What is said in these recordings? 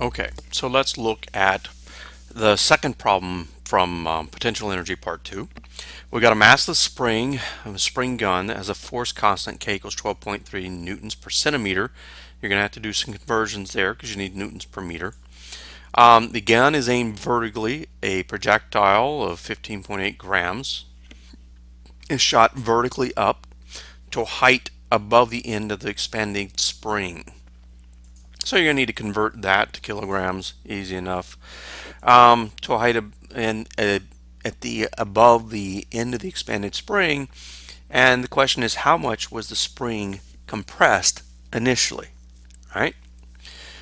Okay, so let's look at the second problem from potential energy part 2. We got a massless spring, a spring gun that has a force constant K equals 12.3 newtons per centimeter. You're going to have to do some conversions there because you need newtons per meter. The gun is aimed vertically. A projectile of 15.8 grams is shot vertically up to a height above the end of the expanding spring. So you're going to need to convert that to kilograms, easy enough, to a height of, at the above the end of the expanded spring. And the question is, how much was the spring compressed initially? All right.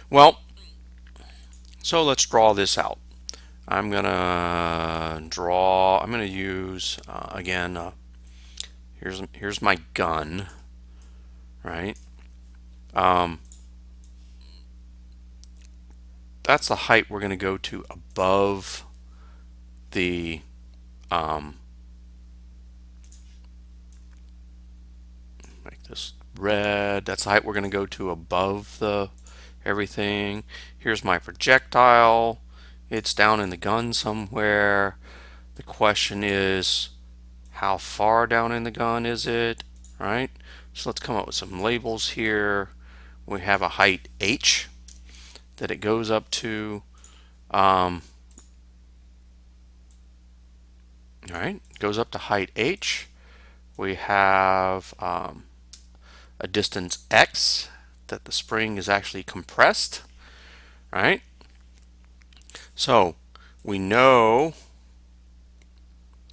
Well, so let's draw this out. I'm gonna draw. I'm gonna use again. Here's my gun, right? Um, that's the height we're going to go to above the make this red. That's the height we're going to go to above the everything. Here's my projectile. It's down in the gun somewhere. The question is, how far down in the gun is it, right? So let's come up with some labels here. We have a height h that it goes up to. All right, goes up to height h. We have a distance x that the spring is actually compressed, right? So we know,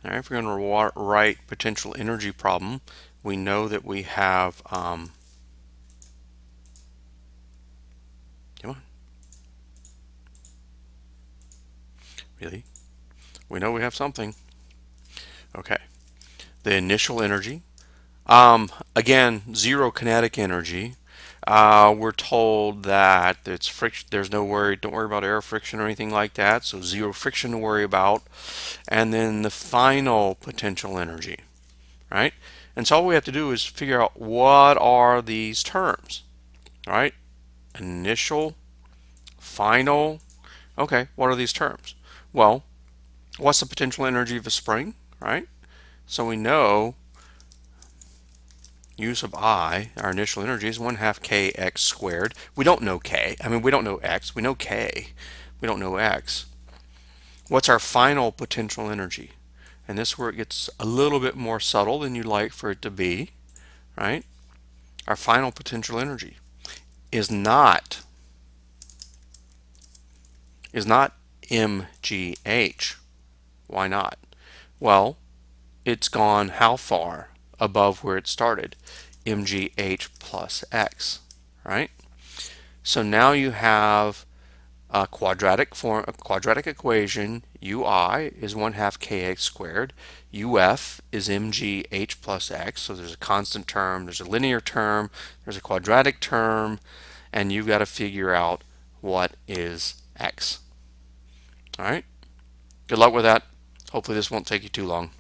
all right, if we're going to write potential energy problem, we know that we have, come on, really? We know we have something. Okay, the initial energy. Again, zero kinetic energy. We're told that it's friction. There's no worry. Don't worry about air friction or anything like that. So zero friction to worry about. And then the final potential energy, right? And so all we have to do is figure out what are these terms, right? Initial, final. Okay, what are these terms? Well, what's the potential energy of a spring, right? So we know U sub I, our initial energy, is 1/2 kx squared. We don't know k. I mean, we don't know x. We know k. We don't know x. What's our final potential energy? And this is where it gets a little bit more subtle than you'd like for it to be, right? Our final potential energy is not mgh. Why not? Well, it's gone how far above where it started? mgh plus x, right? So now you have a quadratic equation. Ui is 1/2 kx squared. Uf is mgh plus x. So there's a constant term, there's a linear term, there's a quadratic term, and you've got to figure out what is x. All right. Good luck with that. Hopefully this won't take you too long.